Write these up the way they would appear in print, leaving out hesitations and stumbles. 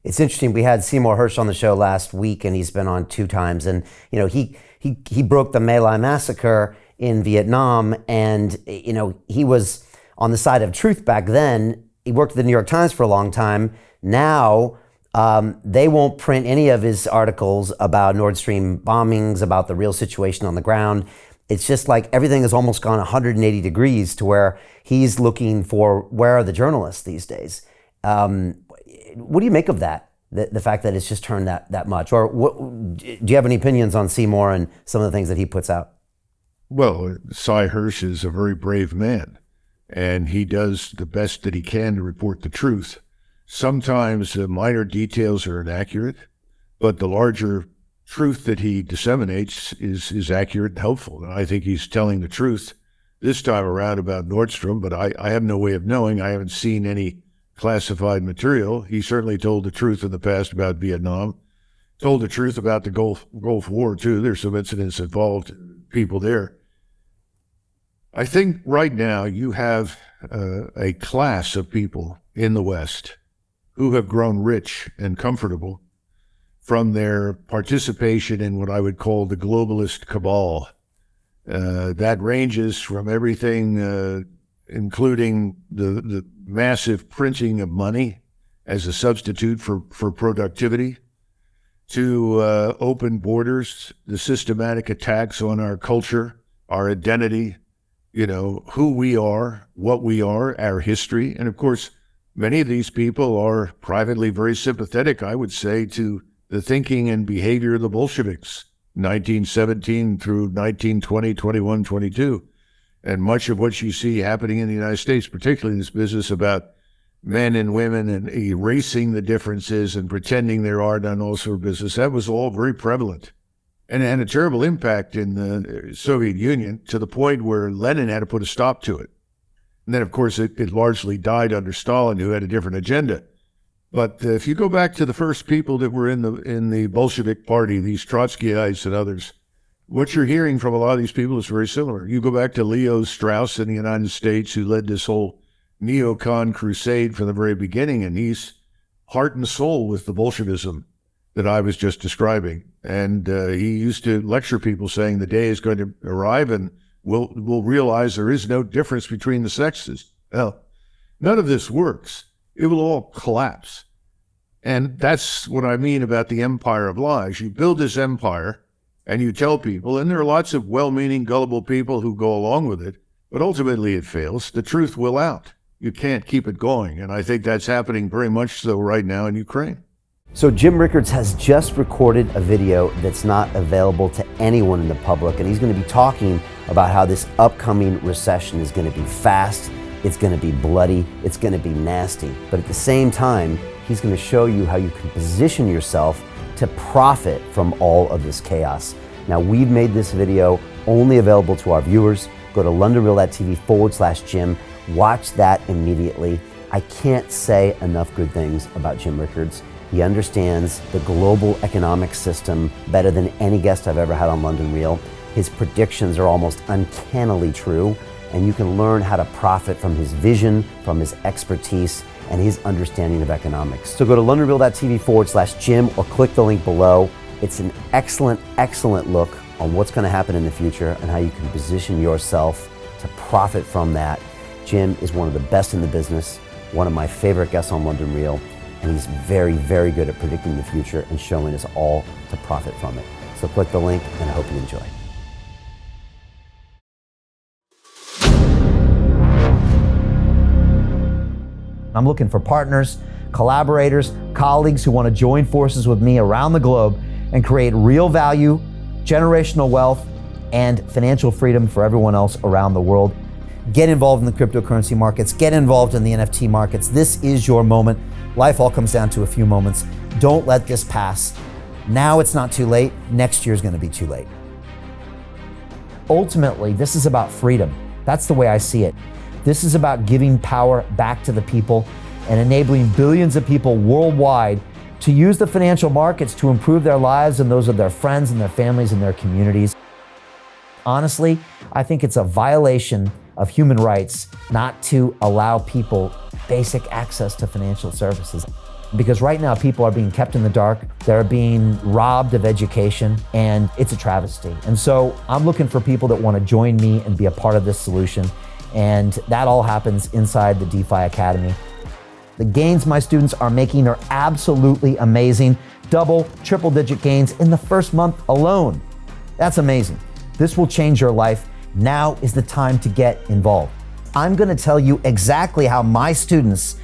It's interesting. We had Seymour Hersh on the show last week, and he's been on 2 times. And he broke the My Lai massacre in Vietnam, and he was on the side of truth back then. He worked at the New York Times for a long time. Now they won't print any of his articles about Nord Stream bombings, about the real situation on the ground. It's just like everything has almost gone 180 degrees to where he's looking for where are the journalists these days. What do you make of that? The fact that it's just turned that much? Or do you have any opinions on Seymour and some of the things that he puts out? Well, Cy Hersh is a very brave man, and he does the best that he can to report the truth. Sometimes minor details are inaccurate, but the larger truth that he disseminates is accurate and helpful. And I think he's telling the truth this time around about Nordstrom, but I have no way of knowing. I haven't seen any classified material. He certainly told the truth in the past about Vietnam, told the truth about the Gulf War too. There's some incidents involved people there. I think right now you have a class of people in the West who have grown rich and comfortable from their participation in what I would call the globalist cabal. That ranges from everything, including the massive printing of money as a substitute for productivity, to open borders, the systematic attacks on our culture, our identity, who we are, what we are, our history. And of course, many of these people are privately very sympathetic, I would say, to the thinking and behavior of the Bolsheviks, 1917 through 1920, 21, 22. And much of what you see happening in the United States, particularly this business about men and women and erasing the differences and pretending there are none, all sort of business, that was all very prevalent and had a terrible impact in the Soviet Union, to the point where Lenin had to put a stop to it. And then, of course, it largely died under Stalin, who had a different agenda. But if you go back to the first people that were in the Bolshevik Party, these Trotskyites and others, what you're hearing from a lot of these people is very similar. You go back to Leo Strauss in the United States, who led this whole neocon crusade from the very beginning, and he's heart and soul with the Bolshevism that I was just describing. And he used to lecture people saying the day is going to arrive and we'll realize there is no difference between the sexes. Well, none of this works. It will all collapse. And that's what I mean about the empire of lies. You build this empire and you tell people, and there are lots of well-meaning, gullible people who go along with it, but ultimately it fails. The truth will out. You can't keep it going. And I think that's happening very much so right now in Ukraine. So Jim Rickards has just recorded a video that's not available to anyone in the public, and he's going to be talking about how this upcoming recession is going to be fast, it's going to be bloody, it's going to be nasty. But at the same time, he's going to show you how you can position yourself to profit from all of this chaos. Now, we've made this video only available to our viewers. Go to londonreal.tv/Jim. Watch that immediately. I can't say enough good things about Jim Rickards. He understands the global economic system better than any guest I've ever had on London Real. His predictions are almost uncannily true, and you can learn how to profit from his vision, from his expertise, and his understanding of economics. So go to londonreal.tv/Jim or click the link below. It's an excellent, excellent look on what's going to happen in the future and how you can position yourself to profit from that. Jim is one of the best in the business, one of my favorite guests on London Real, and he's very, very good at predicting the future and showing us all to profit from it. So click the link, and I hope you enjoy. I'm looking for partners, collaborators, colleagues who want to join forces with me around the globe and create real value, generational wealth, and financial freedom for everyone else around the world. Get involved in the cryptocurrency markets, get involved in the NFT markets. This is your moment. Life all comes down to a few moments. Don't let this pass. Now it's not too late. Next year's going to be too late. Ultimately, this is about freedom. That's the way I see it. This is about giving power back to the people and enabling billions of people worldwide to use the financial markets to improve their lives and those of their friends and their families and their communities. Honestly, I think it's a violation of human rights not to allow people basic access to financial services. Because right now people are being kept in the dark, they're being robbed of education, and it's a travesty. And so I'm looking for people that want to join me and be a part of this solution. And that all happens inside the DeFi Academy. The gains my students are making are absolutely amazing. Double, triple digit gains in the first month alone. That's amazing. This will change your life. Now is the time to get involved. I'm going to tell you exactly how my students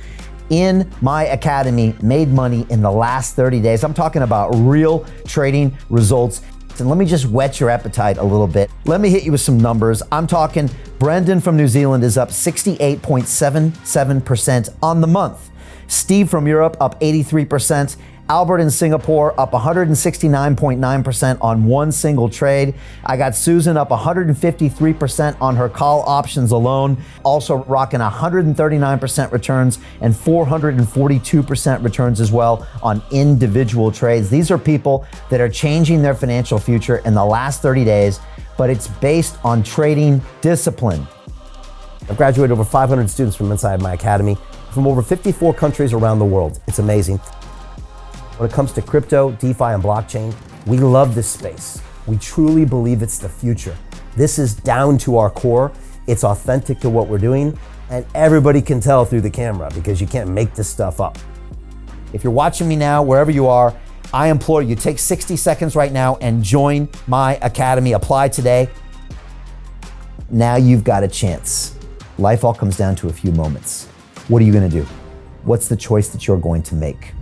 in my academy made money in the last 30 days. I'm talking about real trading results. And let me just whet your appetite a little bit. Let me hit you with some numbers. I'm talking Brendan from New Zealand is up 68.77% on the month. Steve from Europe up 83%. Albert in Singapore up 169.9% on one single trade. I got Susan up 153% on her call options alone, also rocking 139% returns and 442% returns as well on individual trades. These are people that are changing their financial future in the last 30 days, but it's based on trading discipline. I've graduated over 500 students from inside my academy from over 54 countries around the world. It's amazing. When it comes to crypto, DeFi, and blockchain, we love this space. We truly believe it's the future. This is down to our core. It's authentic to what we're doing, and everybody can tell through the camera because you can't make this stuff up. If you're watching me now, wherever you are, I implore you, take 60 seconds right now and join my academy. Apply today. Now you've got a chance. Life all comes down to a few moments. What are you going to do? What's the choice that you're going to make?